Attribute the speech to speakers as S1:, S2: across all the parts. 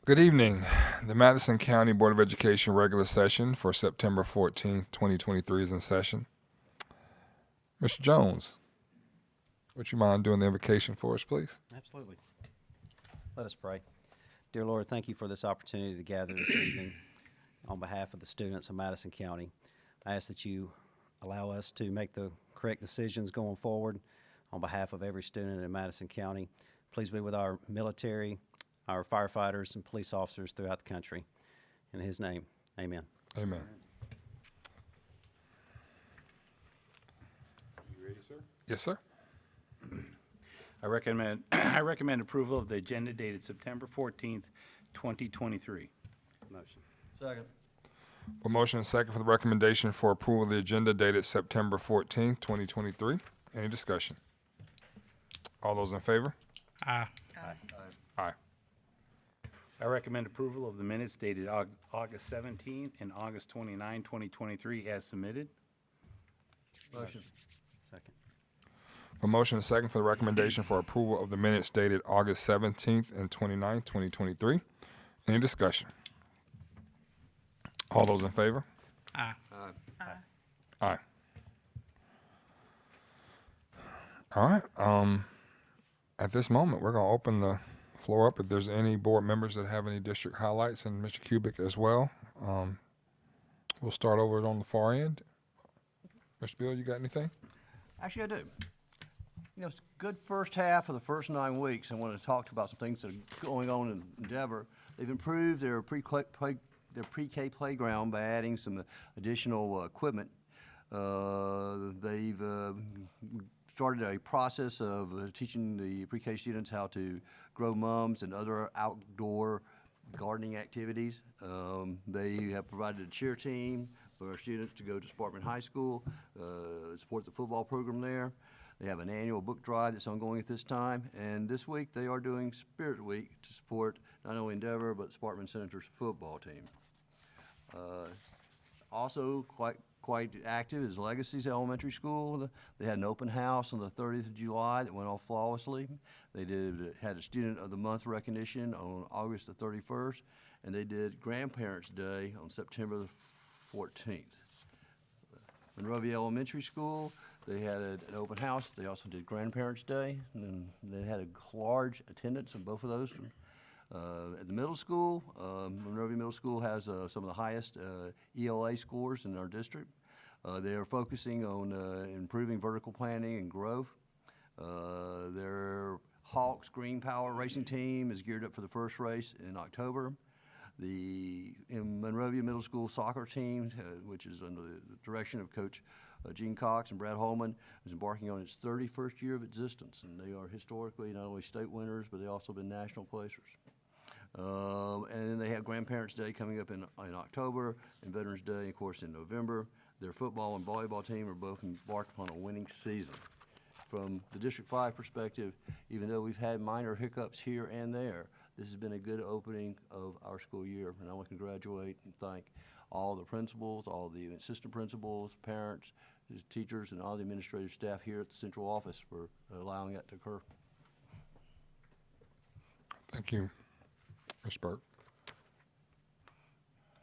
S1: Good evening. The Madison County Board of Education regular session for September 14th, 2023 is in session. Mr. Jones, would you mind doing the invocation for us, please?
S2: Absolutely. Let us pray. Dear Lord, thank you for this opportunity to gather this evening on behalf of the students of Madison County. I ask that you allow us to make the correct decisions going forward on behalf of every student in Madison County. Please be with our military, our firefighters, and police officers throughout the country. In his name, amen.
S1: Amen.
S3: You ready, sir?
S1: Yes, sir.
S3: I recommend approval of the agenda dated September 14th, 2023.
S2: Motion.
S4: Second.
S1: A motion and second for the recommendation for approval of the agenda dated September 14th, 2023. Any discussion? All those in favor?
S3: Aye.
S1: Aye.
S3: I recommend approval of the minutes dated August 17th and August 29, 2023 as submitted.
S4: Motion.
S2: Second.
S1: A motion and second for the recommendation for approval of the minutes dated August 17th and 29th, 2023. Any discussion? All those in favor?
S3: Aye.
S1: Aye. All right. At this moment, we're going to open the floor up if there's any board members that have any district highlights, and Mr. Kubik as well. We'll start over on the far end. Mr. Bill, you got anything?
S4: Actually, I do. You know, it's a good first half of the first 9 weeks. I want to talk about some things that are going on in Endeavor. They've improved their pre-K playground by adding some additional equipment. They've started a process of teaching the pre-K students how to grow mums and other outdoor gardening activities. They have provided a cheer team for our students to go to Sparkman High School, support the football program there. They have an annual book drive that's ongoing at this time, and this week they are doing Spirit Week to support not only Endeavor but Sparkman Senators football team. Also quite active is Legacy's Elementary School. They had an open house on the 30th of July that went off flawlessly. They had a Student of the Month recognition on August the 31st, and they did Grandparents' Day on September the 14th. Monrovia Elementary School, they had an open house. They also did Grandparents' Day, and they had a large attendance on both of those. At the middle school, Monrovia Middle School has some of the highest ELA scores in our district. They are focusing on improving vertical planning and growth. Their Hawks Green Power racing team is geared up for the first race in October. The Monrovia Middle School soccer team, which is under the direction of Coach Gene Cox and Brad Holman, is embarking on its 31st year of existence, and they are historically not only state winners, but they also been national placers. And then they have Grandparents' Day coming up in October, and Veterans Day, of course, in November. Their football and volleyball team are both embarked upon a winning season. From the District 5 perspective, even though we've had minor hiccups here and there, this has been a good opening of our school year, and I want to congratulate and thank all the principals, all the assistant principals, parents, teachers, and all the administrative staff here at the central office for allowing that to occur.
S1: Thank you, Ms. Burke.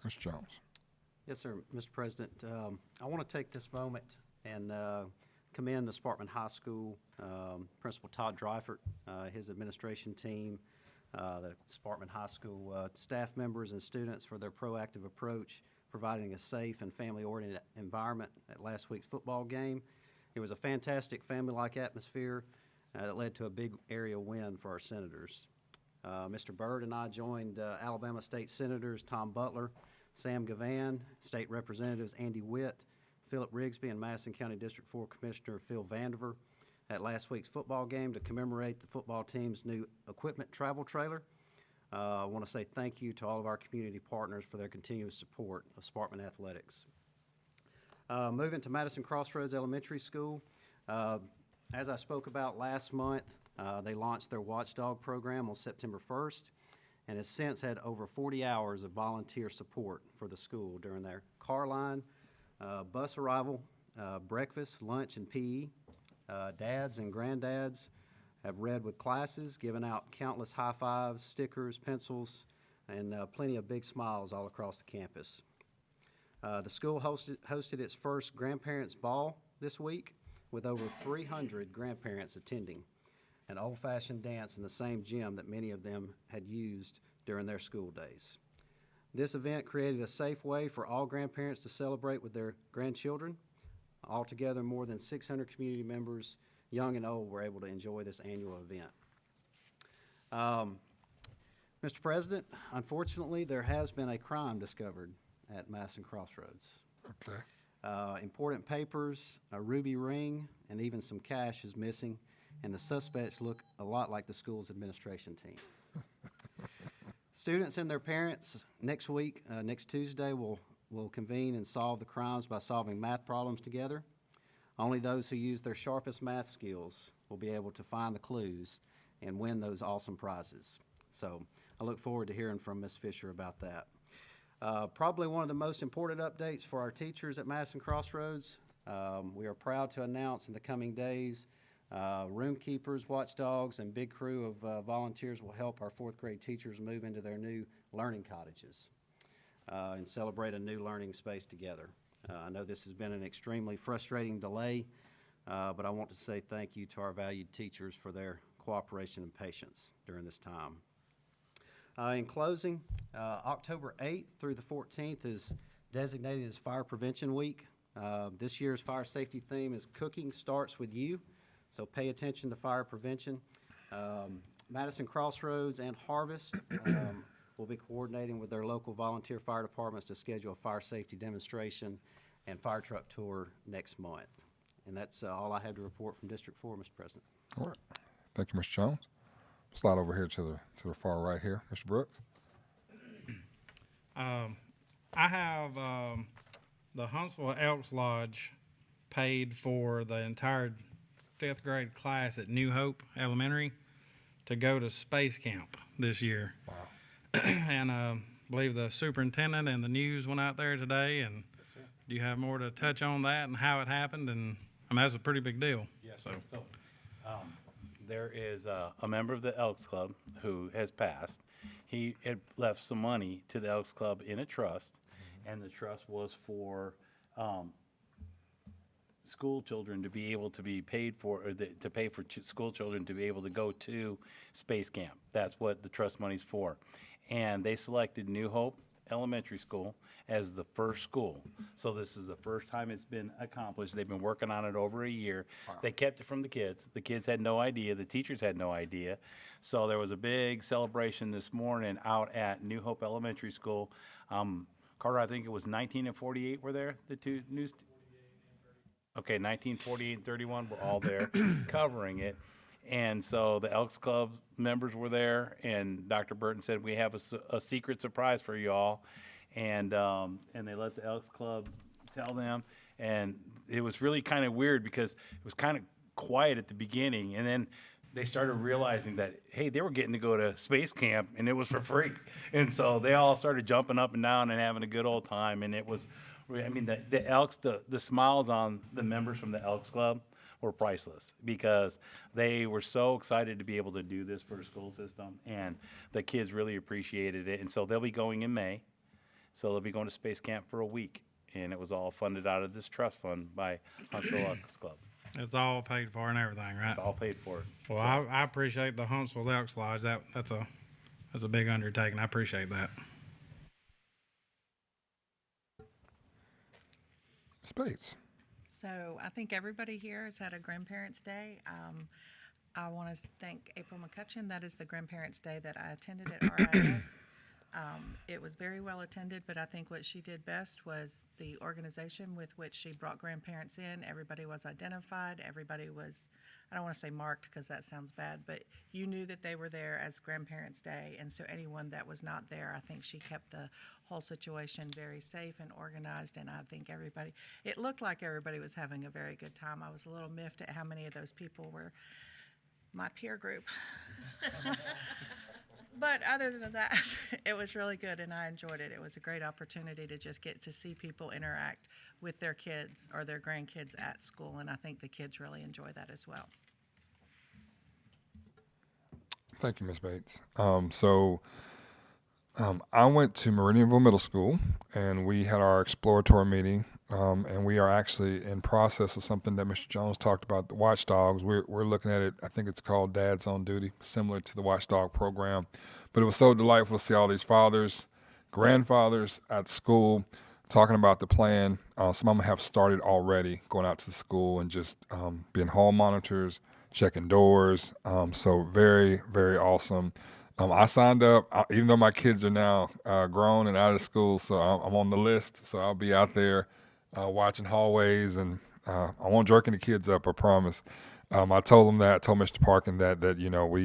S1: Mr. Jones.
S2: Yes, sir, Mr. President. I want to take this moment and commend the Sparkman High School Principal Todd Dreifert, his administration team, the Sparkman High School staff members and students for their proactive approach, providing a safe and family-oriented environment at last week's football game. It was a fantastic family-like atmosphere that led to a big area win for our Senators. Mr. Byrd and I joined Alabama State Senators Tom Butler, Sam Gavan, State Representatives Andy Witt, Philip Rigsby, and Madison County District 4 Commissioner Phil Vandiver at last week's football game to commemorate the football team's new equipment travel trailer. I want to say thank you to all of our community partners for their continuous support of Sparkman Athletics. Moving to Madison Crossroads Elementary School, as I spoke about last month, they launched their Watchdog program on September 1st and has since had over 40 hours of volunteer support for the school during their car line, bus arrival, breakfast, lunch, and PE. Dads and granddads have read with classes, given out countless high fives, stickers, pencils, and plenty of big smiles all across the campus. The school hosted its first grandparents' ball this week with over 300 grandparents attending, an old-fashioned dance in the same gym that many of them had used during their school days. This event created a safe way for all grandparents to celebrate with their grandchildren. Altogether, more than 600 community members, young and old, were able to enjoy this annual event. Mr. President, unfortunately, there has been a crime discovered at Madison Crossroads.
S1: Okay.
S2: Important papers, a ruby ring, and even some cash is missing, and the suspects look a lot like the school's administration team. Students and their parents next week, next Tuesday, will convene and solve the crimes by solving math problems together. Only those who use their sharpest math skills will be able to find the clues and win those awesome prizes. So I look forward to hearing from Ms. Fisher about that. Probably one of the most important updates for our teachers at Madison Crossroads. We are proud to announce in the coming days, room keepers, watchdogs, and big crew of volunteers will help our fourth grade teachers move into their new learning cottages and celebrate a new learning space together. I know this has been an extremely frustrating delay, but I want to say thank you to our valued teachers for their cooperation and patience during this time. In closing, October 8th through the 14th is designated as Fire Prevention Week. This year's fire safety theme is Cooking Starts With You, so pay attention to fire prevention. Madison Crossroads and Harvest will be coordinating with their local volunteer fire departments to schedule a fire safety demonstration and fire truck tour next month. And that's all I have to report from District 4, Mr. President.
S1: All right. Thank you, Mr. Jones. Slide over here to the far right here, Mr. Brooks.
S5: I have the Huntsville Elks Lodge paid for the entire 5th grade class at New Hope Elementary to go to space camp this year.
S1: Wow.
S5: And I believe the superintendent and the news went out there today. And do you have more to touch on that and how it happened? And I mean, that's a pretty big deal.
S3: Yes, so there is a member of the Elks Club who has passed. He had left some money to the Elks Club in a trust, and the trust was for school children to be able to be paid for, or to pay for school children to be able to go to space camp. That's what the trust money's for. And they selected New Hope Elementary School as the first school. So this is the first time it's been accomplished. They've been working on it over a year. Wow. They kept it from the kids. The kids had no idea. The teachers had no idea. So there was a big celebration this morning out at New Hope Elementary School. Carter, I think it was 19 and 48 were there, the two news. Okay, 1948 and 31 were all there covering it. And so the Elks Club members were there, and Dr. Burton said, we have a secret surprise for you all. And they let the Elks Club tell them. And it was really kind of weird because it was kind of quiet at the beginning. And then they started realizing that, hey, they were getting to go to space camp, and it was for free. And so they all started jumping up and down and having a good old time. And it was, I mean, the Elks, the smiles on the members from the Elks Club were priceless because they were so excited to be able to do this for the school system, and the kids really appreciated it. And so they'll be going in May. So they'll be going to space camp for a week, and it was all funded out of this trust fund by Huntsville Elks Club.
S5: It's all paid for and everything, right?
S3: It's all paid for.
S5: Well,
S3: So,
S5: I appreciate the Huntsville Elks Lodge. That's a big undertaking. I appreciate that.
S1: Ms. Bates.
S6: So I think everybody here has had a Grandparents' Day. I want to thank April McCutcheon. That is the Grandparents' Day that I attended at RIS. It was very well attended, but I think what she did best was the organization with which she brought grandparents in. Everybody was identified. Everybody was, I don't want to say marked because that sounds bad, but you knew that they were there as Grandparents' Day. And so anyone that was not there, I think she kept the whole situation very safe and organized. And I think it looked like everybody was having a very good time. I was a little miffed at how many of those people were my peer group. But other than that, it was really good, and I enjoyed it. It was a great opportunity to just get to see people interact with their kids or their grandkids at school, and I think the kids really enjoy that as well.
S1: Thank you, Ms. Bates. So I went to Meridianville Middle School, and we had our exploratory meeting, and we are actually in process of something that Mr. Jones talked about, the Watchdogs. We're looking at it. I think it's called Dad's on Duty, similar to the Watchdog program. But it was so delightful to see all these fathers, grandfathers at school talking about the plan. Some of them have started already going out to the school and just being hall monitors, checking doors. So very, very awesome. I signed up, even though my kids are now grown and out of school, so I'm on the list. So I'll be out there watching hallways, and I won't jerk any kids up, I promise. I told them that. I told Mr. Parkin that you know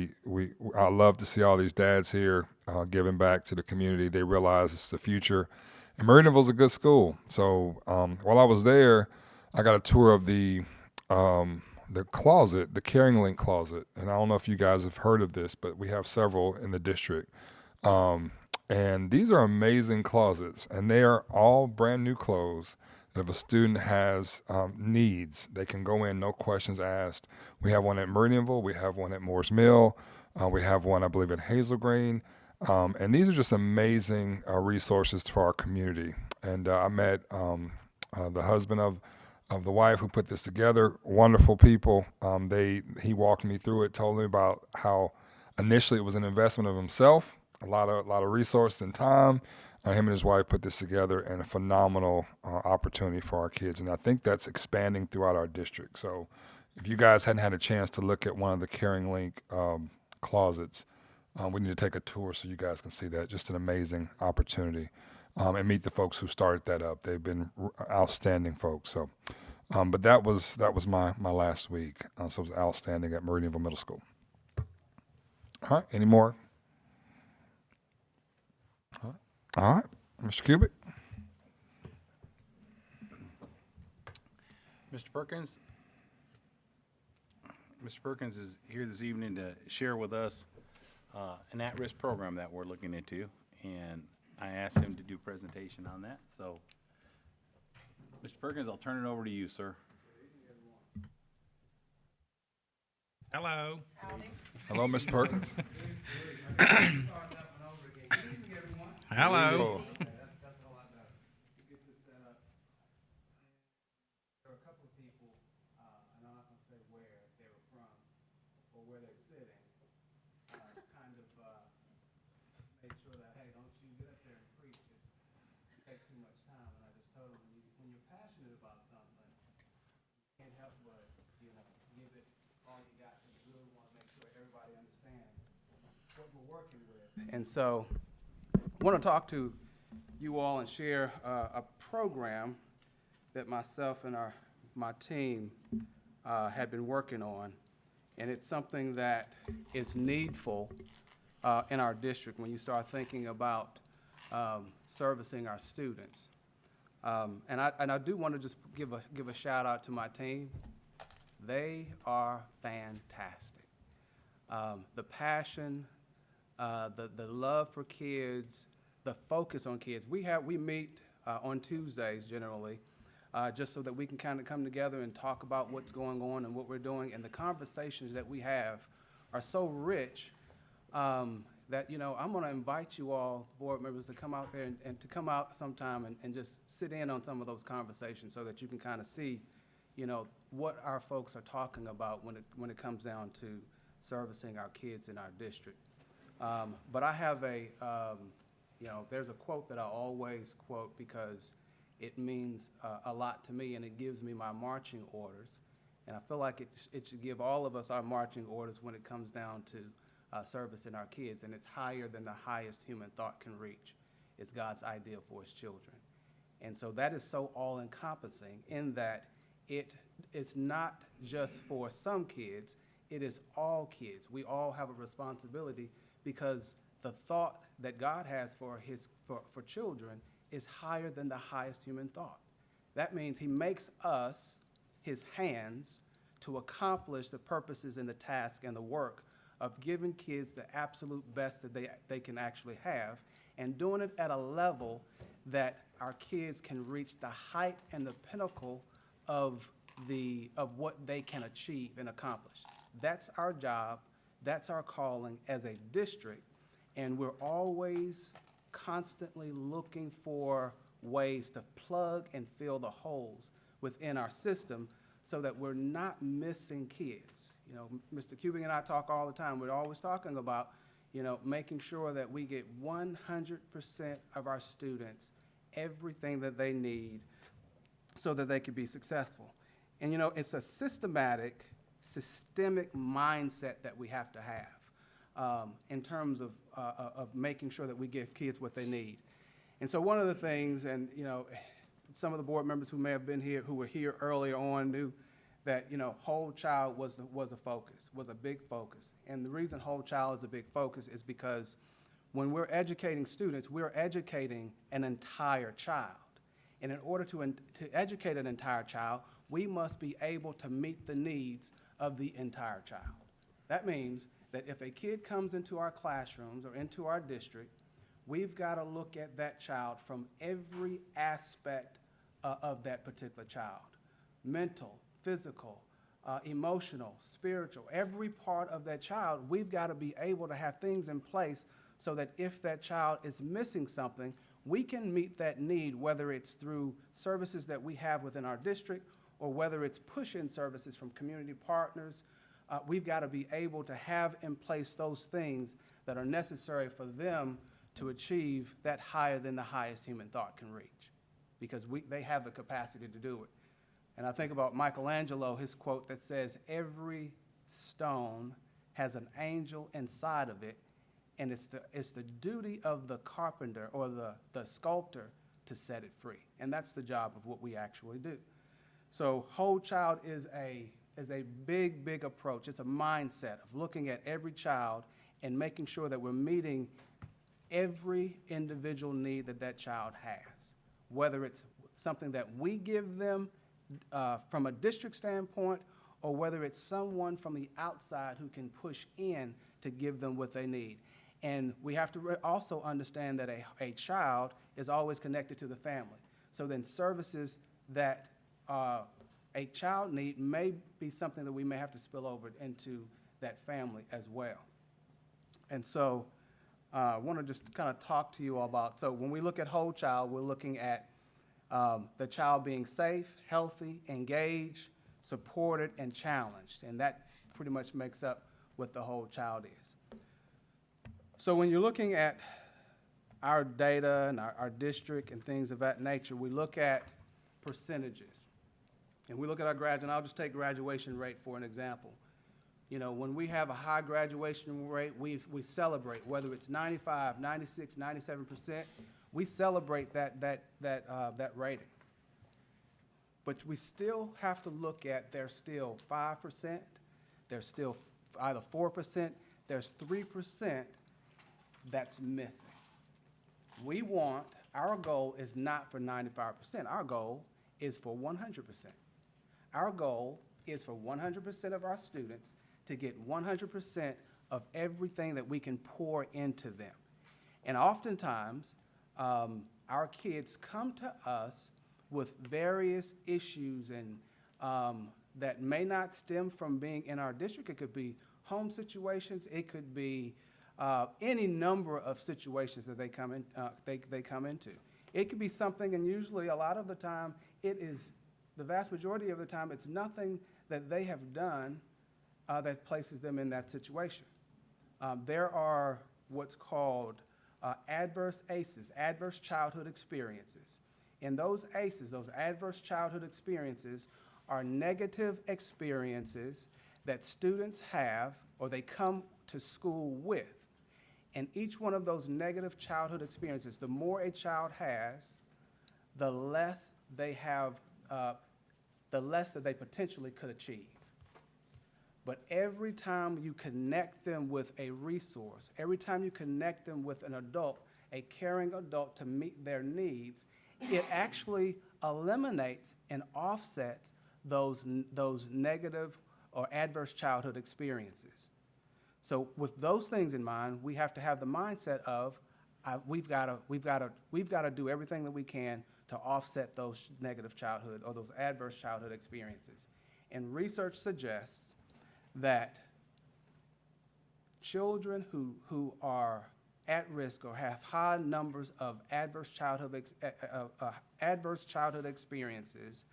S1: I love to see all these dads here giving back to the community. They realize it's the future, and Meridianville's a good school. So while I was there, I got a tour of the closet, the Caring Link closet, and I don't know if you guys have heard of this, but we have several in the district. And these are amazing closets, and they are all brand new clothes. If a student has needs, they can go in, no questions asked. We have one at Meridianville, we have one at Morris Mill, we have one, I believe, at Hazel Green. And these are just amazing resources for our community. And I met the husband of the wife who put this together. Wonderful people. He walked me through it, told me about how initially it was an investment of himself, a lot of resources and time. Him and his wife put this together, and a phenomenal opportunity for our kids. And I think that's expanding throughout our district. So if you guys hadn't had a chance to look at one of the Caring Link closets, we need to take a tour so you guys can see that. Just an amazing opportunity. And meet the folks who started that up. They've been outstanding folks. So, but that was my last week. So it was outstanding at Meridianville Middle School. All right, any more? All right, Mr. Cubic.
S3: Mr. Perkins? Mr. Perkins is here this evening to share with us an at-risk program that we're looking into, and I asked him to do a presentation on that. So, Mr. Perkins, I'll turn it over to you, sir.
S5: Hello.
S1: Hello, Ms. Perkins.
S5: Hello.
S7: There are a couple of people, and I'm not going to say where they were from or where they're sitting, kind of made sure that, hey, don't you get up there and preach it. Take too much time. And I just told them, when you're passionate about something, you can't help but, give it all you got, because you really want to make sure everybody understands what we're working with. And so I want to talk to you all and share a program that myself and my team had been working on. And it's something that is needful in our district when you start thinking about servicing our students. And I do want to just give a shout out to my team. They are fantastic. The passion, the love for kids, the focus on kids. We meet on Tuesdays generally, just so that we can kind of come together and talk about what's going on and what we're doing. And the conversations that we have are so rich that, I'm going to invite you all, board members, to come out there and to come out sometime and just sit in on some of those conversations so that you can kind of see, what our folks are talking about when it comes down to servicing our kids in our district. But I have there's a quote that I always quote because it means a lot to me, and it gives me my marching orders. And I feel like it should give all of us our marching orders when it comes down to servicing our kids. And it's higher than the highest human thought can reach. It's God's ideal for his children. And so that is so all-encompassing in that it's not just for some kids, it is all kids. We all have a responsibility because the thought that God has for children is higher than the highest human thought. That means he makes us his hands to accomplish the purposes and the task and the work of giving kids the absolute best that they can actually have, and doing it at a level that our kids can reach the height and the pinnacle of what they can achieve and accomplish. That's our job, that's our calling as a district, and we're always constantly looking for ways to plug and fill the holes within our system so that we're not missing kids. You know, Mr. Cubic and I talk all the time. We're always talking about, you know, making sure that we get 100% of our students everything that they need so that they can be successful. And, you know, it's a systemic mindset that we have to have in terms of making sure that we give kids what they need. And so one of the things, and, you know, some of the board members who may have been here, who were here earlier on, knew that, you know, whole child was a focus, was a big focus. And the reason whole child is a big focus is because when we're educating students, we're educating an entire child. And in order to educate an entire child, we must be able to meet the needs of the entire child. That means that if a kid comes into our classrooms or into our district, we've got to look at that child from every aspect of that particular child. Mental, physical, emotional, spiritual, every part of that child, we've got to be able to have things in place so that if that child is missing something, we can meet that need, whether it's through services that we have within our district or whether it's push-in services from community partners. We've got to be able to have in place those things that are necessary for them to achieve that higher than the highest human thought can reach, because they have the capacity to do it. And I think about Michelangelo, his quote that says, "Every stone has an angel inside of it, and it's the duty of the carpenter or the sculptor to set it free." And that's the job of what we actually do. So whole child is a big, big approach. It's a mindset of looking at every child and making sure that we're meeting every individual need that that child has, whether it's something that we give them from a district standpoint or whether it's someone from the outside who can push in to give them what they need. And we have to also understand that a child is always connected to the family. So then services that a child need may be something that we may have to spill over into that family as well. And so I want to just kind of talk to you all about, so when we look at whole child, we're looking at the child being safe, healthy, engaged, supported, and challenged. And that pretty much makes up what the whole child is. So when you're looking at our data and our district and things of that nature, we look at percentages. And we look at our and I'll just take graduation rate for an example. You know, when we have a high graduation rate, we celebrate, whether it's 95, 96, 97%, we celebrate that rating. But we still have to look at there's still 5%, there's still either 4%, there's 3% that's missing. Our goal is not for 95%. Our goal is for 100%. Our goal is for 100% of our students to get 100% of everything that we can pour into them. And oftentimes, our kids come to us with various issues and that may not stem from being in our district. It could be home situations. It could be any number of situations that they come into. It could be something, and usually a lot of the time, the vast majority of the time, it's nothing that they have done that places them in that situation. There are what's called adverse ACEs, adverse childhood experiences. And those ACEs, those adverse childhood experiences, are negative experiences that students have or they come to school with. And each one of those negative childhood experiences, the more a child has, the less they have, the less that they potentially could achieve. But every time you connect them with a resource, every time you connect them with an adult, a caring adult to meet their needs, it actually eliminates and offsets those negative or adverse childhood experiences. So with those things in mind, we have to have the mindset of we've got to do everything that we can to offset those negative childhood or those adverse childhood experiences. And research suggests that children who are at risk or have high numbers of adverse childhood experiences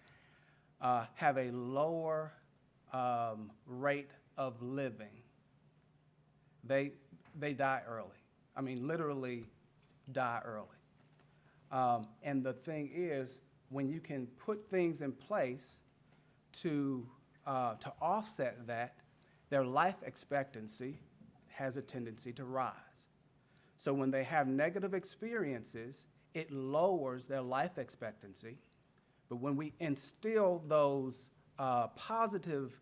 S7: have a lower rate of living. They die early. I mean, literally die early. And the thing is, when you can put things in place to offset that, their life expectancy has a tendency to rise. So when they have negative experiences, it lowers their life expectancy. But when we instill those positive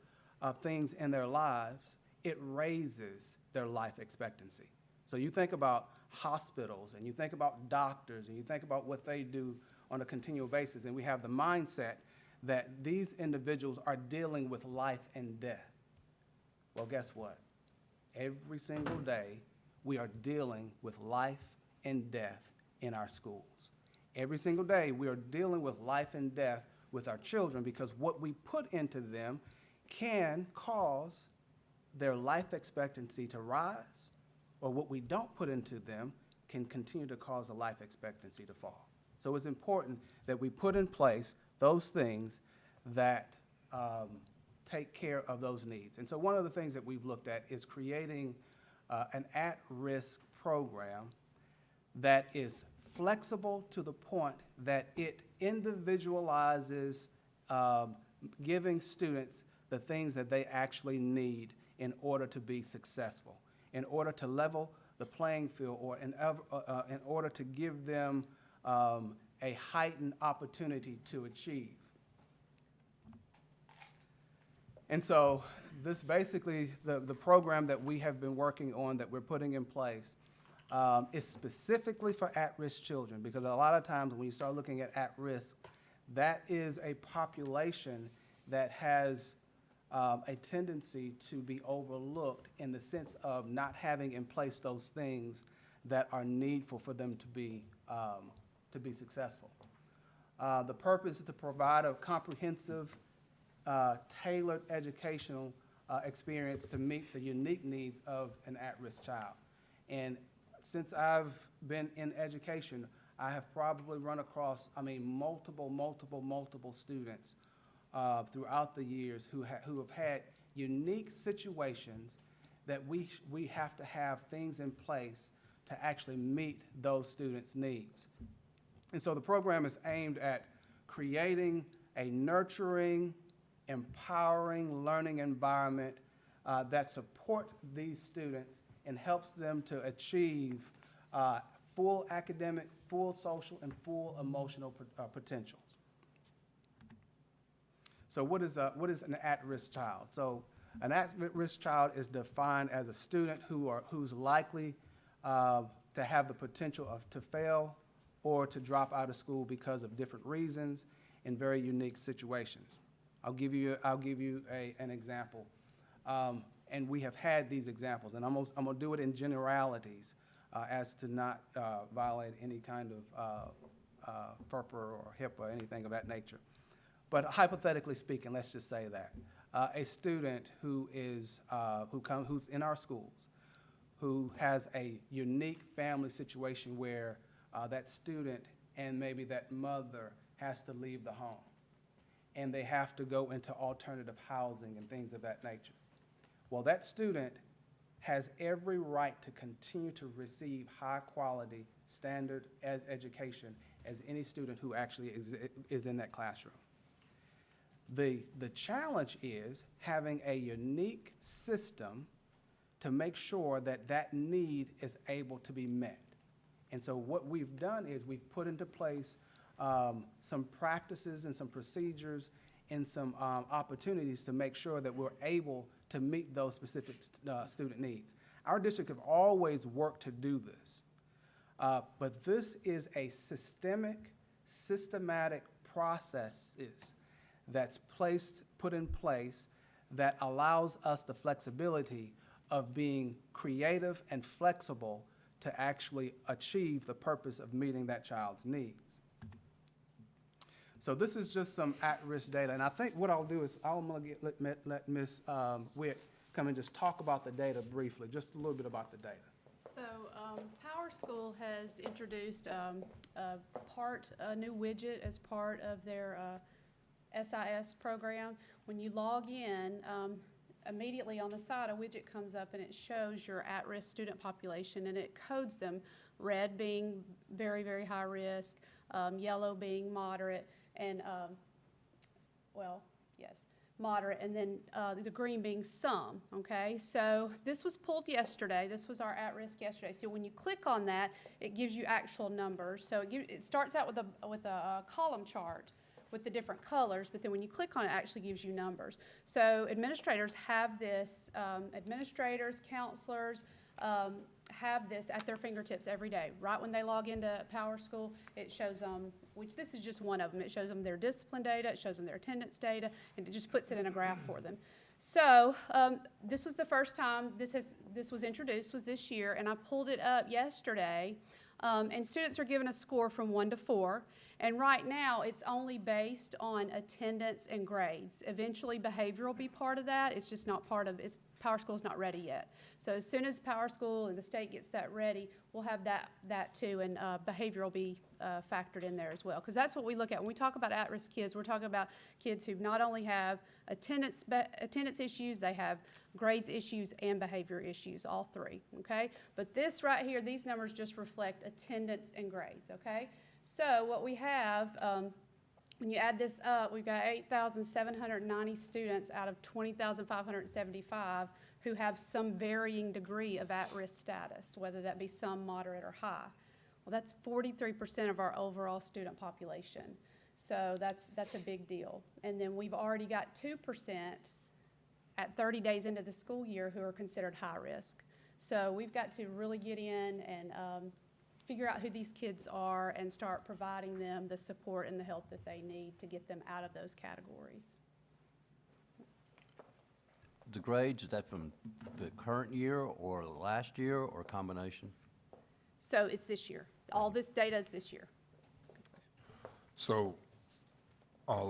S7: things in their lives, it raises their life expectancy. So you think about hospitals, and you think about doctors, and you think about what they do on a continual basis, and we have the mindset that these individuals are dealing with life and death. Well, guess what? Every single day, we are dealing with life and death in our schools. Every single day, we are dealing with life and death with our children, because what we put into them can cause their life expectancy to rise, or what we don't put into them can continue to cause the life expectancy to fall. So it's important that we put in place those things that take care of those needs. And so one of the things that we've looked at is creating an at-risk program that is flexible to the point that it individualizes giving students the things that they actually need in order to be successful, in order to level the playing field, or in order to give them a heightened opportunity to achieve. And so this basically, the program that we have been working on, that we're putting in place, is specifically for at-risk children, because a lot of times when you start looking at at-risk, that is a population that has a tendency to be overlooked in the sense of not having in place those things that are needful for them to be successful. The purpose is to provide a comprehensive, tailored educational experience to meet the unique needs of an at-risk child. And since I've been in education, I have probably run across, multiple students throughout the years who have had unique situations that we have to have things in place to actually meet those students' needs. And so the program is aimed at creating a nurturing, empowering learning environment that supports these students and helps them to achieve full academic, full social, and full emotional potentials. So what is an at-risk child? So an at-risk child is defined as a student who's likely to have the potential to fail or to drop out of school because of different reasons in very unique situations. I'll give you an example. And we have had these examples, and I'm gonna do it in generalities as to not violate any kind of FERPA or HIPAA or anything of that nature. But hypothetically speaking, let's just say that a student who's in our schools, who has a unique family situation where that student and maybe that mother has to leave the home, and they have to go into alternative housing and things of that nature. Well, that student has every right to continue to receive high-quality, standard education as any student who actually is in that classroom. The challenge is having a unique system to make sure that that need is able to be met. And so what we've done is we've put into place some practices and some procedures and some opportunities to make sure that we're able to meet those specific student needs. Our district have always worked to do this, but this is a systematic processes that's put in place that allows us the flexibility of being creative and flexible to actually achieve the purpose of meeting that child's needs. So this is just some at-risk data, and I think what I'll do is I'm gonna let Ms. Witt come and just talk about the data briefly, just a little bit about the data.
S8: So, Power School has introduced a new widget as part of their SIS program. When you log in, immediately on the side, a widget comes up and it shows your at-risk student population, and it codes them, red being very, very high risk, yellow being moderate, and, moderate, and then the green being some, okay? So this was pulled yesterday. This was our at-risk yesterday. So when you click on that, it gives you actual numbers. So it starts out with a column chart with the different colors, but then when you click on it, it actually gives you numbers. So administrators have this, administrators, counselors, have this at their fingertips every day. Right when they log into Power School, it shows them, which this is just one of them, it shows them their discipline data, it shows them their attendance data, and it just puts it in a graph for them. So this was the first time this was introduced, was this year, and I pulled it up yesterday, and students are given a score from 1 to 4, and right now it's only based on attendance and grades. Eventually behavior will be part of that. It's just not part of it. Power School's not ready yet. So as soon as Power School and the state gets that ready, we'll have that too, and behavior will be factored in there as well. Because that's what we look at. When we talk about at-risk kids, we're talking about kids who not only have attendance issues, they have grades issues and behavior issues, all three, okay? But this right here, these numbers just reflect attendance and grades, okay? So what we have, when you add this up, we've got 8,790 students out of 20,575 who have some varying degree of at-risk status, whether that be some, moderate, or high. Well, that's 43% of our overall student population. So that's a big deal. And then we've already got 2% at 30 days into the school year who are considered high risk. So we've got to really get in and figure out who these kids are and start providing them the support and the help that they need to get them out of those categories.
S4: The grades, is that from the current year or last year or a combination?
S8: So it's this year. All this data is this year.
S1: So, I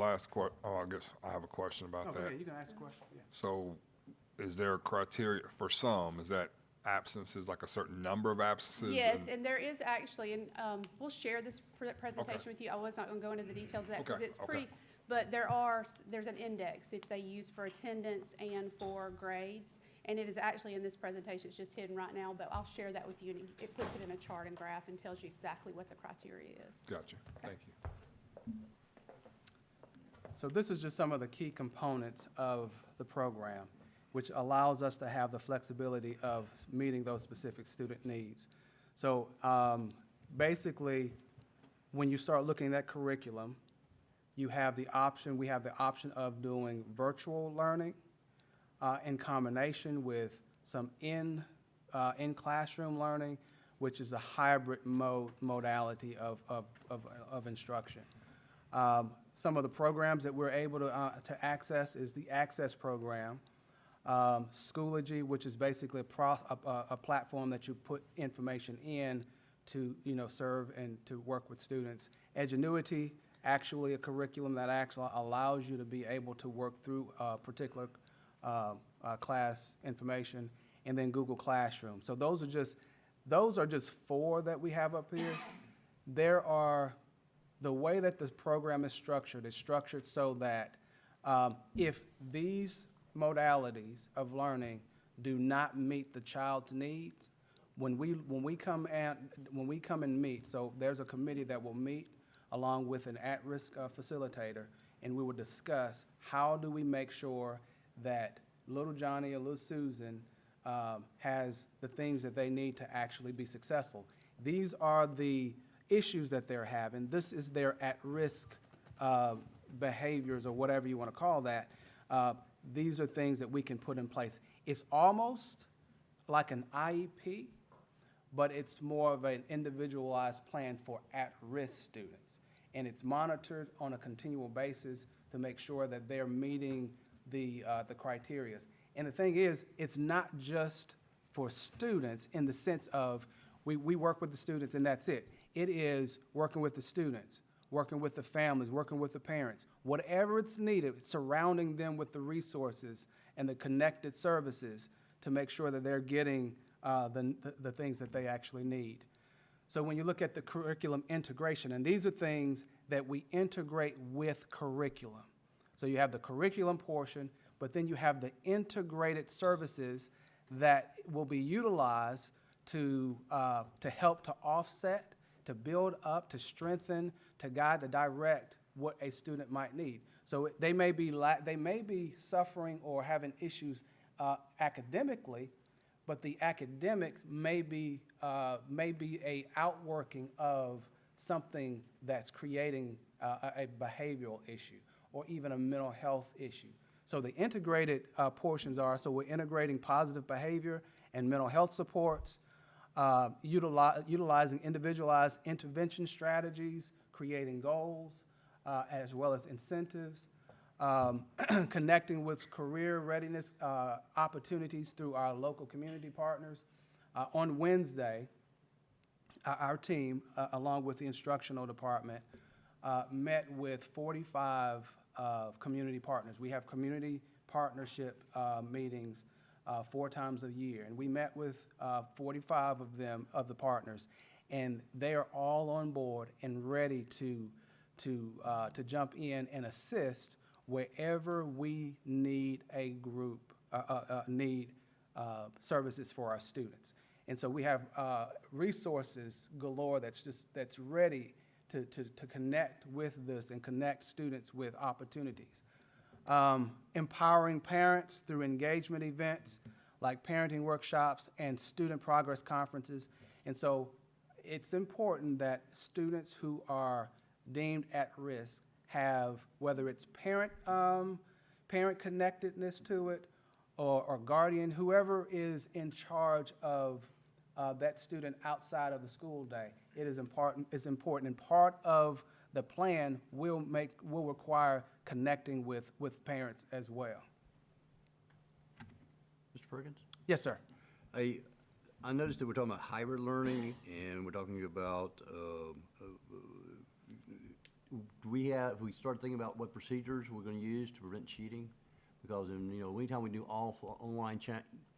S1: guess I have a question about that.
S7: Okay, you can ask a question, yeah.
S1: So, is there a criteria for some? Is that absences, like a certain number of absences?
S8: Yes, and there is actually, and we'll share this presentation with you. I was not going to go into the details of that because
S1: Okay,
S8: it's pretty, but there's an index that they use for attendance and for grades, and it is actually in this presentation. It's just hidden right now, but I'll share that with you, and it puts it in a chart and graph and tells you exactly what the criteria is.
S1: Gotcha, thank you.
S7: So this is just some of the key components of the program, which allows us to have the flexibility of meeting those specific student needs. So basically, when you start looking at curriculum, we have the option of doing virtual learning in combination with some in-classroom learning, which is a hybrid modality of instruction. Some of the programs that we're able to access is the Access program, Schoology, which is basically a platform that you put information in to serve and to work with students. Edgenuity, actually a curriculum that actually allows you to be able to work through particular class information, and then Google Classroom. So those are just 4 that we have up here. The way that the program is structured so that if these modalities of learning do not meet the child's needs, when we come and meet, so there's a committee that will meet along with an at-risk facilitator, and we will discuss how do we make sure that little Johnny or little Susan has the things that they need to actually be successful. These are the issues that they're having. This is their at-risk behaviors, or whatever you want to call that. These are things that we can put in place. It's almost like an IEP, but it's more of an individualized plan for at-risk students. And it's monitored on a continual basis to make sure that they're meeting the criteria. And the thing is, it's not just for students in the sense of we work with the students and that's it. It is working with the students, working with the families, working with the parents, whatever it's needed, surrounding them with the resources and the connected services to make sure that they're getting the things that they actually need. So when you look at the curriculum integration, and these are things that we integrate with curriculum. So you have the curriculum portion, but then you have the integrated services that will be utilized to help to offset, to build up, to strengthen, to guide, to direct what a student might need. So they may be suffering or having issues academically, but the academics may be a outworking of something that's creating a behavioral issue or even a mental health issue. So the integrated portions are, so we're integrating positive behavior and mental health supports, utilizing individualized intervention strategies, creating goals, as well as incentives, connecting with career readiness opportunities through our local community partners. On Wednesday, our team, along with the instructional department, met with 45 community partners. We have community partnership meetings 4 times a year, and we met with 45 of them, of the partners, and they are all on board and ready to jump in and assist wherever we need a group, services for our students. And so we have resources galore that's ready to connect with this and connect students with opportunities. Empowering parents through engagement events like parenting workshops and student progress conferences. And so it's important that students who are deemed at risk have, whether it's parent connectedness to it or guardian, whoever is in charge of that student outside of the school day. It is important. It's important, and part of the plan will require connecting with parents as well.
S4: Mr. Perkins?
S7: Yes, sir.
S4: I noticed that we're talking about hybrid learning, and we're talking about, we start thinking about what procedures we're going to use to prevent cheating? Because anytime we do online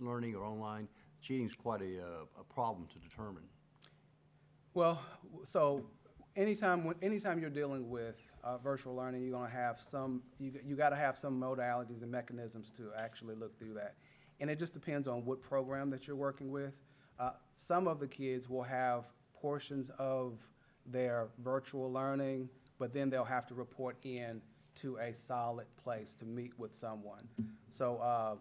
S4: learning or online, cheating is quite a problem to determine.
S7: Well, so anytime you're dealing with virtual learning, you're going to have you got to have some modalities and mechanisms to actually look through that. And it just depends on what program that you're working with. Some of the kids will have portions of their virtual learning, but then they'll have to report in to a solid place to meet with someone. So,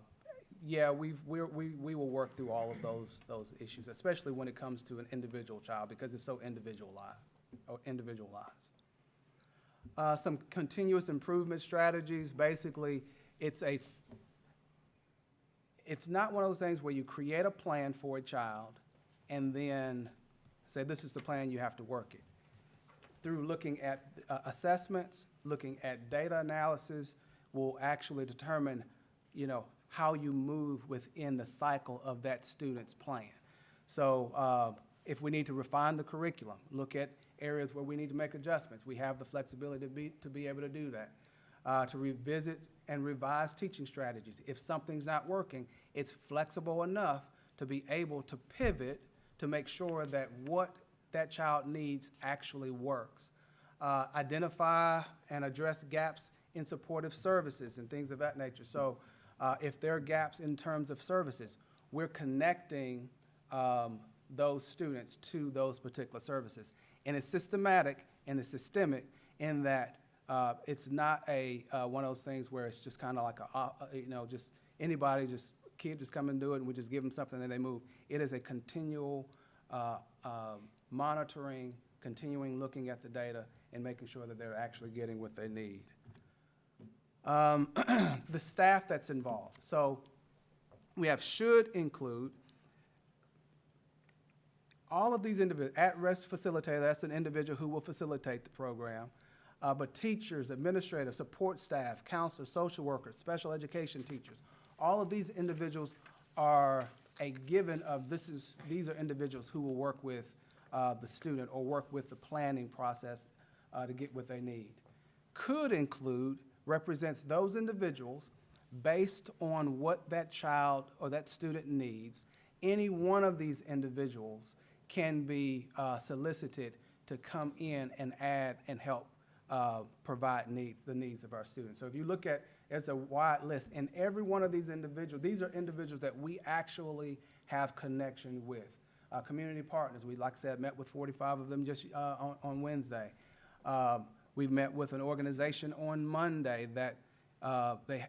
S7: yeah, we will work through all of those issues, especially when it comes to an individual child, because it's so individualized. Some continuous improvement strategies. Basically, it's not one of those things where you create a plan for a child and then say, this is the plan, you have to work it. Through looking at assessments, looking at data analysis, will actually determine, how you move within the cycle of that student's plan. So if we need to refine the curriculum, look at areas where we need to make adjustments, we have the flexibility to be able to do that. To revisit and revise teaching strategies. If something's not working, it's flexible enough to be able to pivot to make sure that what that child needs actually works. Identify and address gaps in supportive services and things of that nature. So if there are gaps in terms of services, we're connecting those students to those particular services. And it's systematic and it's systemic in that it's not one of those things where it's just kind of like just anybody, kid just come and do it and we just give them something and they move. It is a continual monitoring, continuing looking at the data and making sure that they're actually getting what they need. The staff that's involved. So we have should include all of these individuals. At-risk facilitator, that's an individual who will facilitate the program. But teachers, administrators, support staff, counselors, social workers, special education teachers, all of these individuals are a given of these are individuals who will work with the student or work with the planning process to get what they need. Could include represents those individuals based on what that child or that student needs any one of these individuals can be solicited to come in and add and help provide the needs of our students. So if you look at, it's a wide list, and every one of these individuals, these are individuals that we actually have connection with. Community partners, we, like I said, met with 45 of them just on Wednesday. We've met with an organization on Monday that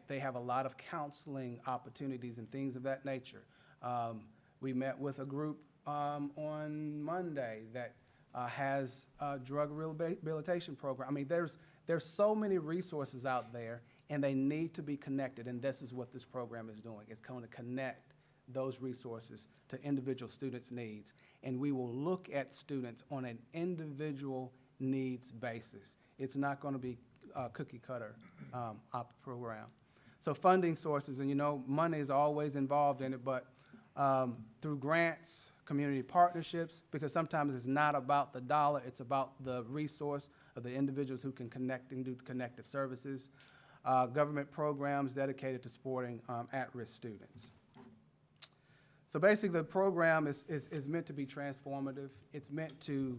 S7: they have a lot of counseling opportunities and things of that nature. We met with a group on Monday that has a drug rehabilitation program. I mean, there's so many resources out there, and they need to be connected, and this is what this program is doing. It's going to connect those resources to individual students' needs, and we will look at students on an individual needs basis. It's not going to be a cookie cutter program. So funding sources, and you know, money is always involved in it, but through grants, community partnerships, because sometimes it's not about the dollar, it's about the resource of the individuals who can connect and do connective services. Government programs dedicated to supporting at-risk students. So basically, the program is meant to be transformative. It's meant to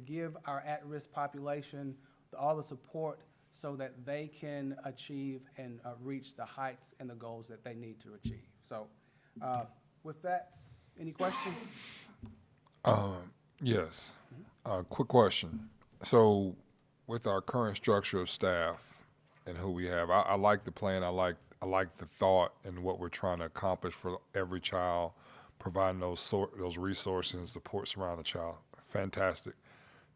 S7: give our at-risk population all the support so that they can achieve and reach the heights and the goals that they need to achieve. So with that, any questions?
S1: Yes. Quick question. So with our current structure of staff and who we have, I like the plan. I like the thought and what we're trying to accomplish for every child, providing those resources and supports around the child. Fantastic.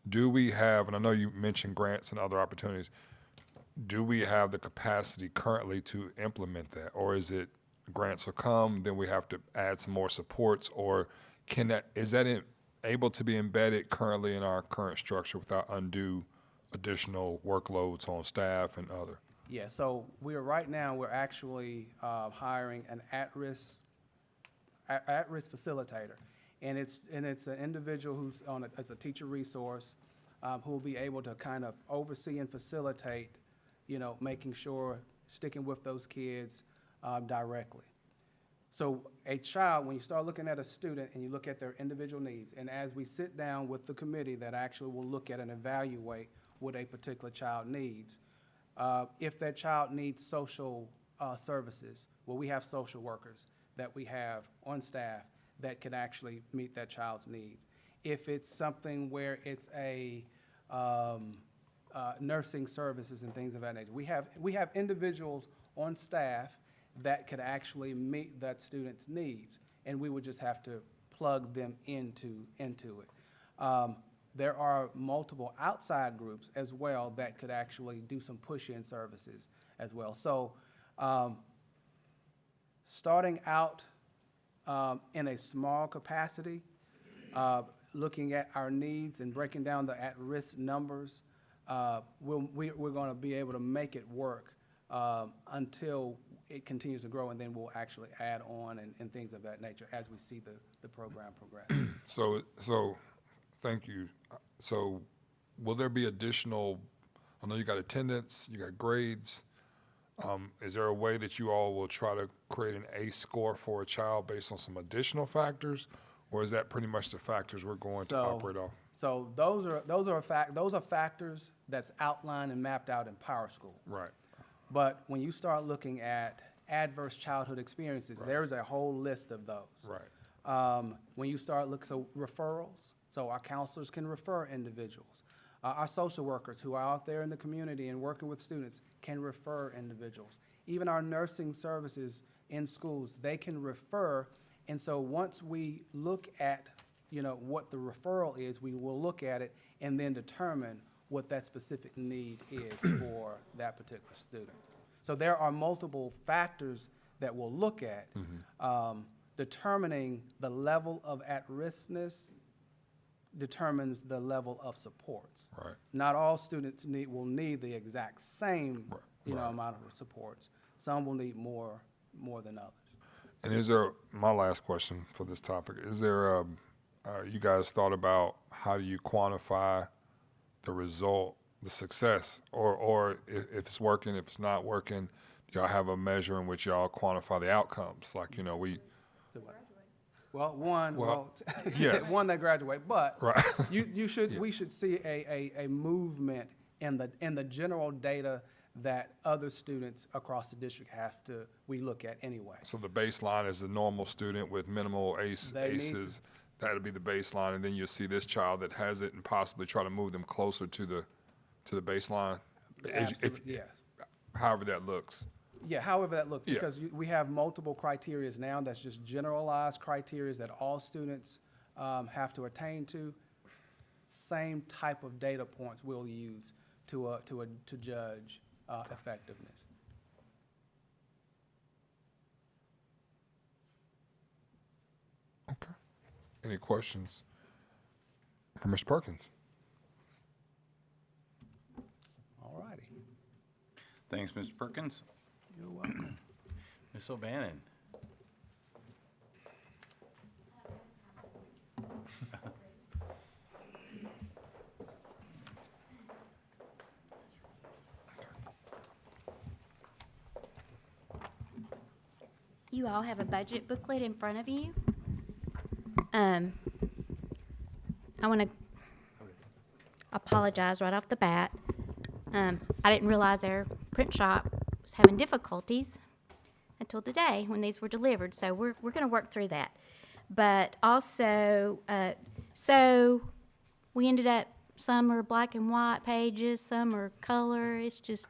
S1: Do we have, and I know you mentioned grants and other opportunities, do we have the capacity currently to implement that? Or is it grants will come, then we have to add some more supports, or is that able to be embedded currently in our current structure without undue additional workloads on staff and other?
S7: Yeah, so right now, we're actually hiring an at-risk facilitator. And it's an individual who's as a teacher resource, who will be able to kind of oversee and facilitate, you know, making sure, sticking with those kids directly. So a child, when you start looking at a student and you look at their individual needs, and as we sit down with the committee that actually will look at and evaluate what a particular child needs, if that child needs social services, well, we have social workers that we have on staff that can actually meet that child's needs. If it's something where it's a nursing services and things of that nature, we have individuals on staff that could actually meet that student's needs, and we would just have to plug them into it. There are multiple outside groups as well that could actually do some push-in services as well. So starting out in a small capacity, looking at our needs and breaking down the at-risk numbers, we're going to be able to make it work until it continues to grow, and then we'll actually add on and things of that nature as we see the program progress.
S1: So, thank you. So, will there be additional, I know you got attendance, you got grades. Is there a way that you all will try to create an ACE score for a child based on some additional factors? Or is that pretty much the factors we're going to operate off?
S7: So those are factors that's outlined and mapped out in PowerSchool.
S1: Right.
S7: But when you start looking at adverse childhood experiences, there's a whole list of those.
S1: Right.
S7: When you start looking, so referrals, so our counselors can refer individuals. Our social workers who are out there in the community and working with students can refer individuals. Even our nursing services in schools, they can refer. And so once we look at, you know, what the referral is, we will look at it and then determine what that specific need is for that particular student. So there are multiple factors that we'll look at, determining the level of at-riskness determines the level of supports.
S1: Right.
S7: Not all students will need the exact same, amount of supports. Some will need more than others.
S1: And is there, my last question for this topic, is there, you guys thought about how do you quantify the result, the success, or if it's working, if it's not working, do y'all have a measure in which y'all quantify the outcomes? Like, you know,
S7: Well, one,
S1: Well,
S7: she said
S1: yes.
S7: one that graduate, but
S1: Right.
S7: you should, we should see a movement in the general data that other students across the district we look at anyway.
S1: So the baseline is the normal student with minimal
S7: They need-
S1: ACEs. That'll be the baseline, and then you'll see this child that has it and possibly try to move them closer to the baseline.
S7: Absolutely, yeah.
S1: However that looks.
S7: Yeah, however that looks,
S1: Yeah.
S7: because we have multiple criterias now, that's just generalized criterias that all students have to attain to. Same type of data points we'll use to judge effectiveness.
S1: Okay. Any questions for Mr. Perkins?
S7: All righty.
S3: Thanks, Mr. Perkins.
S7: You're welcome.
S3: Ms. O'Bannon.
S9: You all have a budget booklet in front of you. I want to apologize right off the bat. I didn't realize our print shop was having difficulties until today when these were delivered, so we're going to work through that. But also, so we ended up, some are black and white pages, some are color, it's just,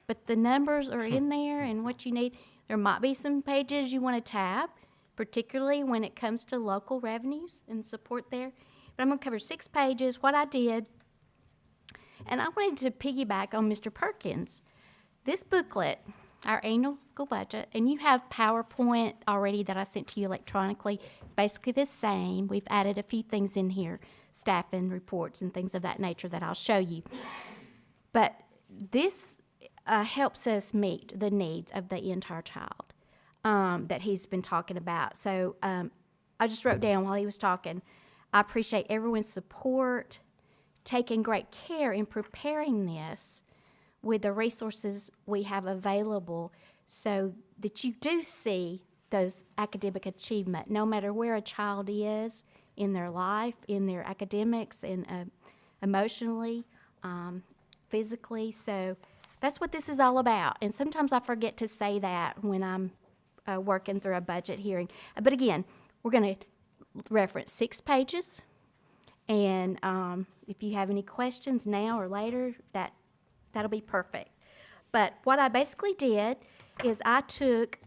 S9: but the numbers are in there and what you need. There might be some pages you want to tab, particularly when it comes to local revenues and support there. But I'm going to cover 6 pages, what I did. And I wanted to piggyback on Mr. Perkins. This booklet, our annual school budget, and you have PowerPoint already that I sent to you electronically. It's basically the same. We've added a few things in here, staffing reports and things of that nature that I'll show you. But this helps us meet the needs of the entire child that he's been talking about. So I just wrote down while he was talking, I appreciate everyone's support, taking great care in preparing this with the resources we have available so that you do see those academic achievement, no matter where a child is in their life, in their academics, and emotionally, physically. So that's what this is all about. And sometimes I forget to say that when I'm working through a budget hearing. But again, we're going to reference 6 pages. And if you have any questions now or later, that'll be perfect. But what I basically did is I took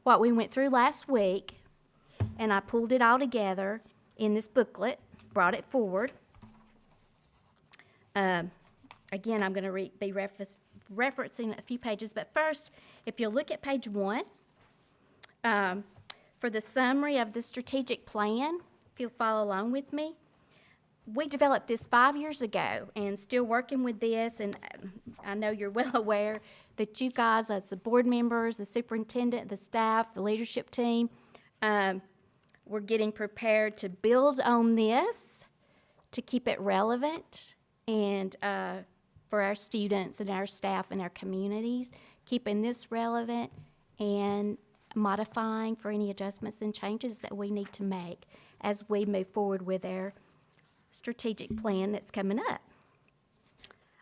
S9: what we went through last week and I pulled it all together in this booklet, brought it forward. Again, I'm going to be referencing a few pages, but first, if you'll look at page 1, for the summary of the strategic plan, if you'll follow along with me, we developed this 5 years ago and still working with this, and I know you're well aware that you guys, as the board members, the superintendent, the staff, the leadership team, we're getting prepared to build on this to keep it relevant and for our students and our staff and our communities, keeping this relevant and modifying for any adjustments and changes that we need to make as we move forward with our strategic plan that's coming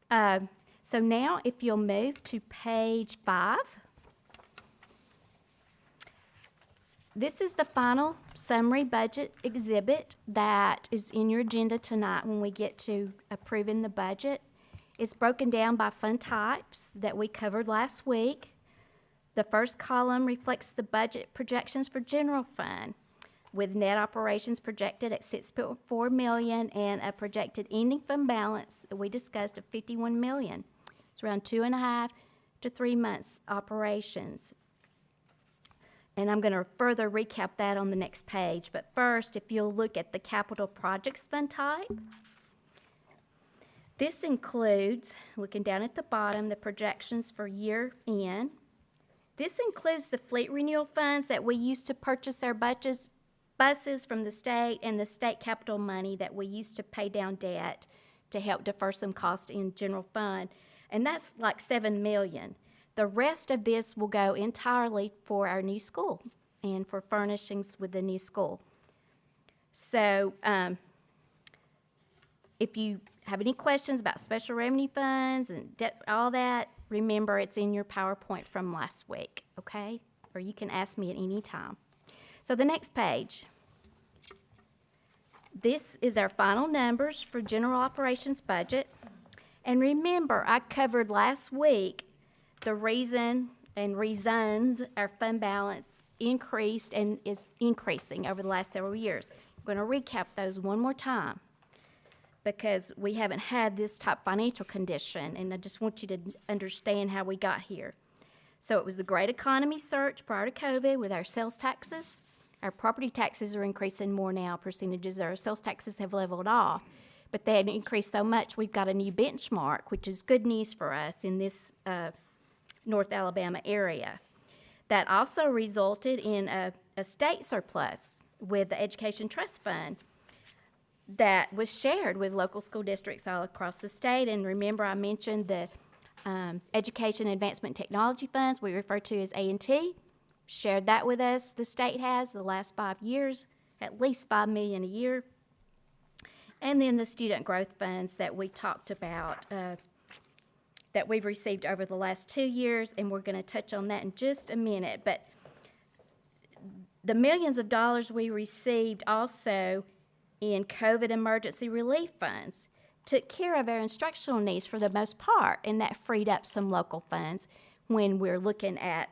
S9: up. So now if you'll move to page 5. This is the final summary budget exhibit that is in your agenda tonight when we get to approving the budget. It's broken down by fund types that we covered last week. The first column reflects the budget projections for general fund, with net operations projected at $6.4 million and a projected ending fund balance that we discussed of $51 million. It's around 2.5 to 3 months operations. And I'm going to further recap that on the next page. But first, if you'll look at the capital projects fund type, this includes, looking down at the bottom, the projections for year end. This includes the fleet renewal funds that we use to purchase our buses from the state and the state capital money that we use to pay down debt to help defer some cost in general fund. And that's like $7 million. The rest of this will go entirely for our new school and for furnishings with the new school. So, if you have any questions about special revenue funds and all that, remember it's in your PowerPoint from last week, okay? Or you can ask me at any time. So the next page. This is our final numbers for general operations budget. And remember, I covered last week the reason and reasons our fund balance increased and is increasing over the last several years. I'm going to recap those one more time because we haven't had this type financial condition, and I just want you to understand how we got here. So it was the great economy surge prior to COVID with our sales taxes. Our property taxes are increasing more now, percentages. Our sales taxes have leveled off, but they had increased so much, we've got a new benchmark, which is good news for us in this North Alabama area. That also resulted in a state surplus with the Education Trust Fund that was shared with local school districts all across the state. And remember, I mentioned the Education Advancement Technology Funds, we refer to as A&T, shared that with us. The state has the last 5 years, at least $5 million a year. And then the student growth funds that we talked about that we've received over the last 2 years, and we're going to touch on that in just a minute. But the millions of dollars we received also in COVID emergency relief funds took care of our instructional needs for the most part, and that freed up some local funds when we're looking at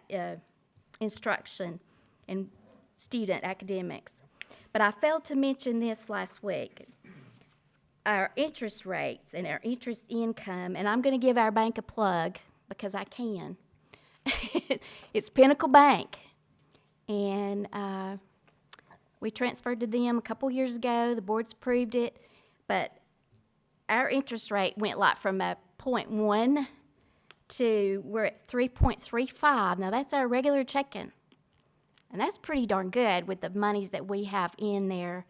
S9: instruction and student academics. But I failed to mention this last week. Our interest rates and our interest income, and I'm going to give our bank a plug because I can. It's Pinnacle Bank, and we transferred to them a couple years ago. The board's approved it, but our interest rate went like from a 0.1 to we're at 3.35. Now that's our regular checking, and that's pretty darn good with the monies that we have in there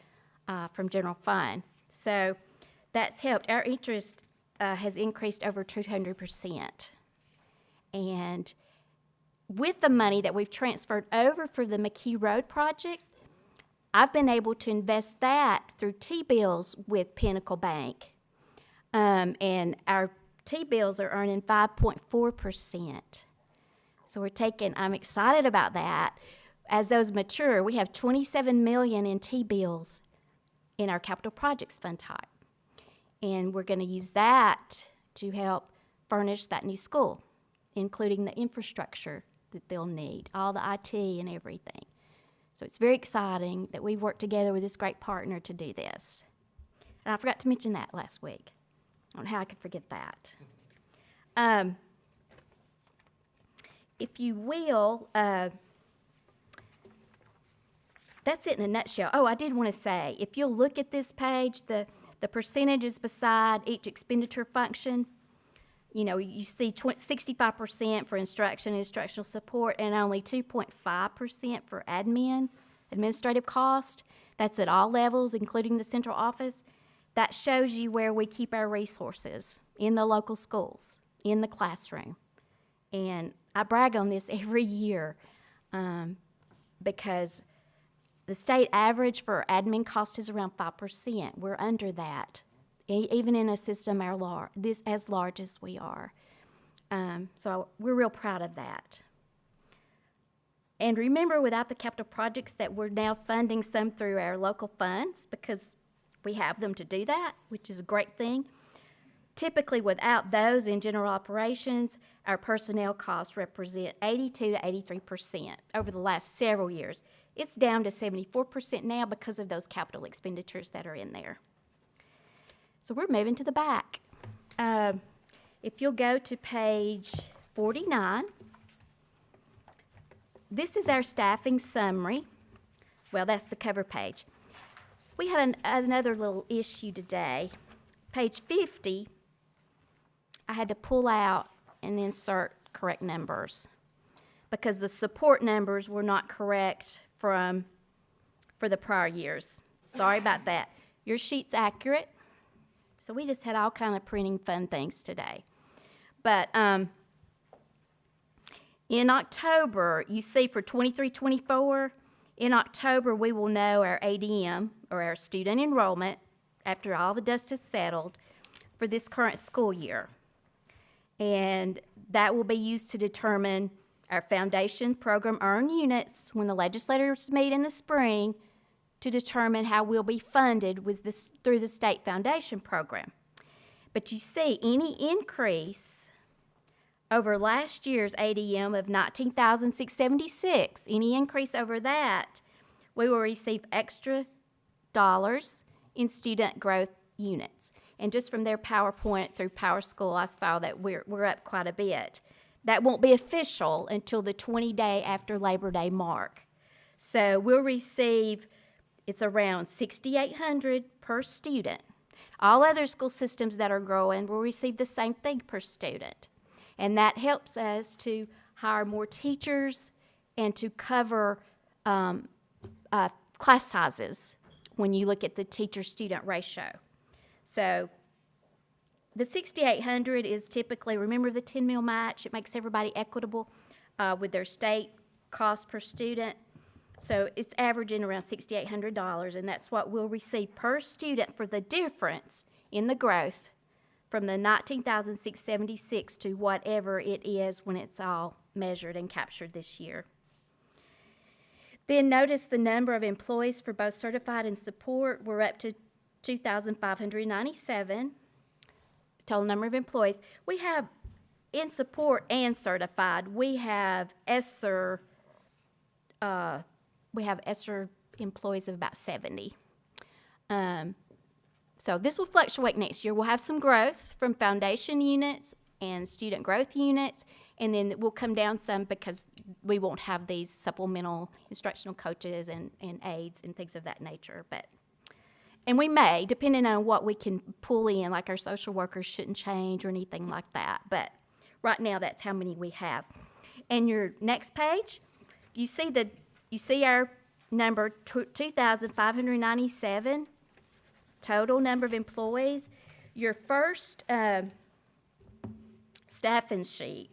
S9: from general fund. So that's helped. Our interest has increased over 200%. And with the money that we've transferred over for the McKee Road project, I've been able to invest that through T-bills with Pinnacle Bank. And our T-bills are earning 5.4%. So I'm excited about that. As those mature, we have $27 million in T-bills in our capital projects fund type. And we're going to use that to help furnish that new school, including the infrastructure that they'll need, all the IT and everything. So it's very exciting that we've worked together with this great partner to do this. And I forgot to mention that last week. I don't know how I could forget that. If you will, that's it in a nutshell. Oh, I did want to say, if you'll look at this page, the percentages beside each expenditure function, you know, you see 65% for instruction and instructional support and only 2.5% for administrative cost. That's at all levels, including the central office. That shows you where we keep our resources in the local schools, in the classroom. And I brag on this every year because the state average for admin cost is around 5%. We're under that, even in a system as large as we are. So we're real proud of that. And remember, without the capital projects that we're now funding some through our local funds because we have them to do that, which is a great thing. Typically, without those in general operations, our personnel costs represent 82 to 83% over the last several years. It's down to 74% now because of those capital expenditures that are in there. So we're moving to the back. If you'll go to page 49, this is our staffing summary. Well, that's the cover page. We had another little issue today. Page 50, I had to pull out and insert correct numbers because the support numbers were not correct for the prior years. Sorry about that. Your sheet's accurate. So we just had all kind of printing fun things today. But in October, you see for 23-24, In October, we will know our ADM, or our student enrollment, after all the dust has settled, for this current school year. And that will be used to determine our foundation program earned units when the legislators meet in the spring to determine how we'll be funded with this through the state foundation program. But you see, any increase over last year's ADM of 19,676, any increase over that, we will receive extra dollars in student growth units. And just from their PowerPoint through PowerSchool, I saw that we're up quite a bit. That won't be official until the 20-day after Labor Day mark. So we'll receive, it's around 6,800 per student. All other school systems that are growing will receive the same thing per student. And that helps us to hire more teachers and to cover class sizes when you look at the teacher-student ratio. So the 6,800 is typically, remember the 10 mil match, it makes everybody equitable with their state cost per student. So it's averaging around $6,800, and that's what we'll receive per student for the difference in the growth from the 19,676 to whatever it is when it's all measured and captured this year. Then notice the number of employees for both certified and support. We're up to 2,597 total number of employees. We have in support and certified, we have ESSER employees of about 70. So this will fluctuate next year. We'll have some growth from foundation units and student growth units, and then we'll come down some because we won't have these supplemental instructional coaches and aides and things of that nature. And we may, depending on what we can pull in, like our social workers shouldn't change or anything like that. But right now, that's how many we have. And your next page, you see our number 2,597 total number of employees. Your first staffing sheet,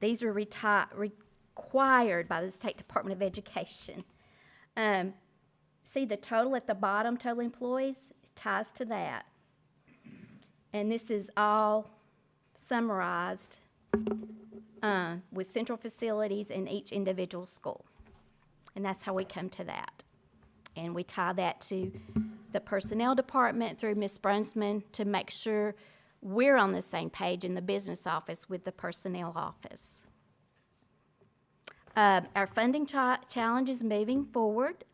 S9: these are required by the State Department of Education. See the total at the bottom, total employees, it ties to that. And this is all summarized with central facilities in each individual school. And that's how we come to that. And we tie that to the personnel department through Ms. Brunsman to make sure we're on the same page in the business office with the personnel office. Our funding challenges moving forward.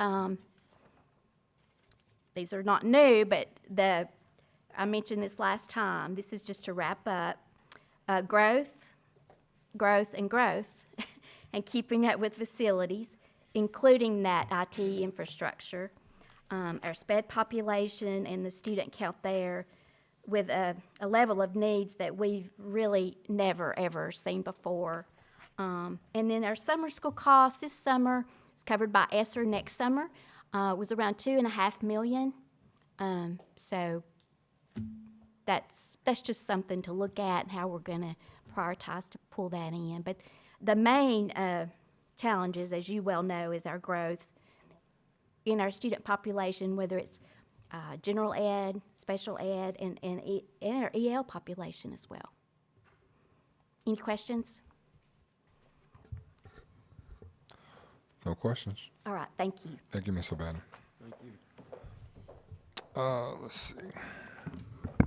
S9: These are not new, but I mentioned this last time. This is just to wrap up. Growth, and keeping up with facilities, including that IT infrastructure, our SPED population and the student count there with a level of needs that we've really never, ever seen before. And then our summer school costs this summer is covered by ESSER next summer. Was around $2.5 million. So that's just something to look at and how we're going to prioritize to pull that in. But the main challenges, as you well know, is our growth in our student population, whether it's general ed, special ed, and our EL population as well. Any questions?
S1: No questions.
S9: All right, thank you.
S1: Thank you, Ms. O'Bannon.
S4: Thank you.
S1: Let's see.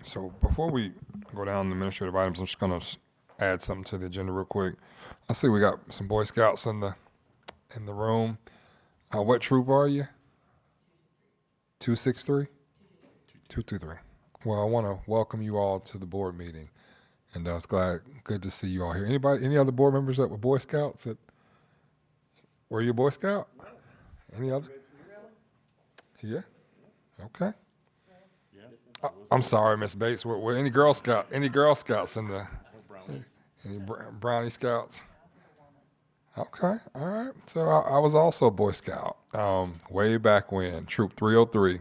S1: So before we go down the administrative items, I'm just going to add something to the agenda real quick. I see we got some Boy Scouts in the room. What troop are you? 263? 223. Well, I want to welcome you all to the board meeting, and I was good to see you all here. Any other board members that were Boy Scouts? Were you a Boy Scout? Any other? Yeah. Okay. I'm sorry, Miss Bates. Were any Girl Scouts in the? Any Brownie Scouts? Okay. All right. So I was also a Boy Scout way back when, Troop 303.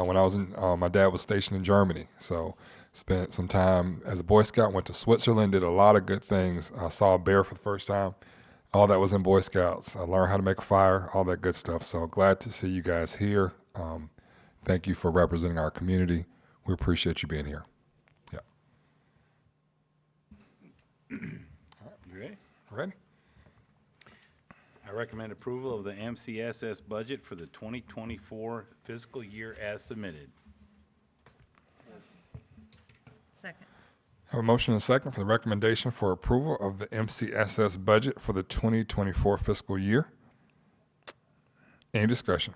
S1: When I was my dad was stationed in Germany, so spent some time as a Boy Scout. Went to Switzerland, did a lot of good things. I saw a bear for the first time. all that was in Boy Scouts. I learned how to make a fire, all that good stuff. So glad to see you guys here. Thank you for representing our community. We appreciate you being here. Yeah.
S3: You ready?
S1: Ready?
S3: I recommend approval of the MCSS budget for the 2024 fiscal year as submitted.
S6: Second.
S1: Have a motion and a second for the recommendation for approval of the MCSS budget for the 2024 fiscal year. Any discussion?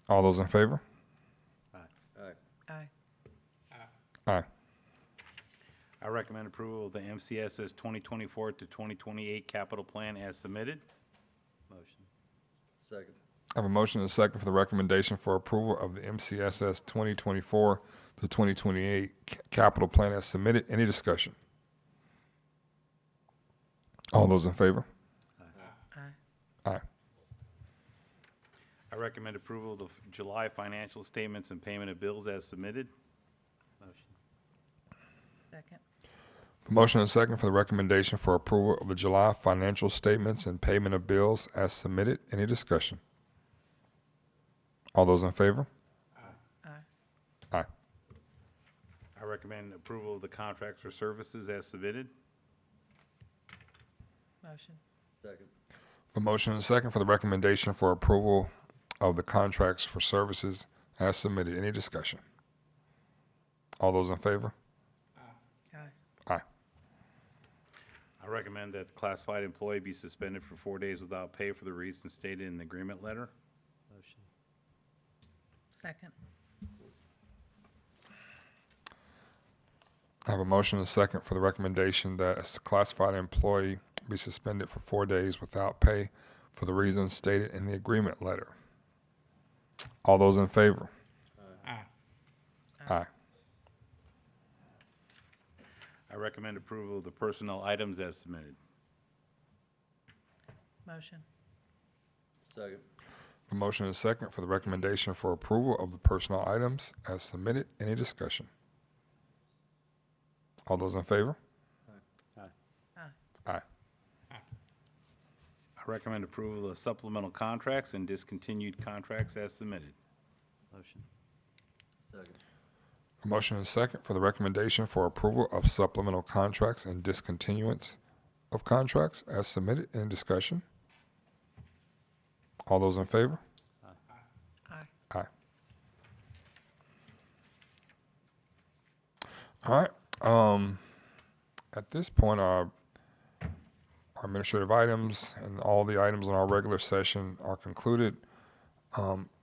S1: All those in favor?
S6: Aye.
S1: Aye.
S3: I recommend approval of the MCSS 2024 to 2028 capital plan as submitted.
S4: Motion. Second.
S1: I have a motion and a second for the recommendation for approval of the MCSS 2024 to 2028 capital plan as submitted. Any discussion? All those in favor?
S6: Aye.
S1: Aye.
S3: I recommend approval of the July financial statements and payment of bills as submitted.
S4: Motion.
S6: Second.
S1: A motion and a second for the recommendation for approval of the July financial statements and payment of bills as submitted. Any discussion? All those in favor?
S6: Aye.
S1: Aye.
S3: I recommend approval of the contracts for services as submitted.
S6: Motion.
S4: Second.
S1: A motion and a second for the recommendation for approval of the contracts for services as submitted. Any discussion? All those in favor?
S6: Aye.
S1: Aye.
S3: I recommend that the classified employee be suspended for 4 days without pay for the reasons stated in the agreement letter.
S4: Motion.
S6: Second.
S1: I have a motion and a second for the recommendation that a classified employee be suspended for 4 days without pay for the reasons stated in the agreement letter. All those in favor?
S5: Aye.
S1: Aye.
S3: I recommend approval of the personnel items as submitted.
S6: Motion.
S4: Second.
S1: A motion and a second for the recommendation for approval of the personnel items as submitted. Any discussion? All those in favor?
S6: Aye.
S1: Aye.
S3: I recommend approval of supplemental contracts and discontinued contracts as submitted.
S4: Motion. Second.
S1: A motion and a second for the recommendation for approval of supplemental contracts and discontinuance of contracts as submitted. Any discussion? All those in favor?
S6: Aye.
S1: Aye. All right. At this point, our administrative items and all the items in our regular session are concluded.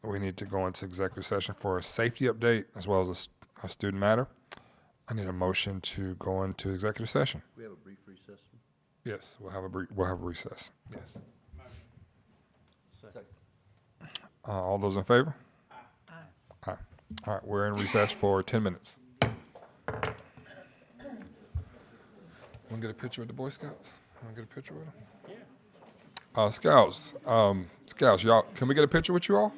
S1: We need to go into executive session for a safety update as well as a student matter. I need a motion to go into executive session.
S4: We have a brief recess.
S1: Yes, we'll have a recess. Yes.
S4: Second.
S1: All those in favor?
S6: Aye.
S1: Aye. All right, we're in recess for 10 minutes. Want to get a picture with the Boy Scouts? Want to get a picture with them? Yeah. Scouts, y'all, can we get a picture with you all?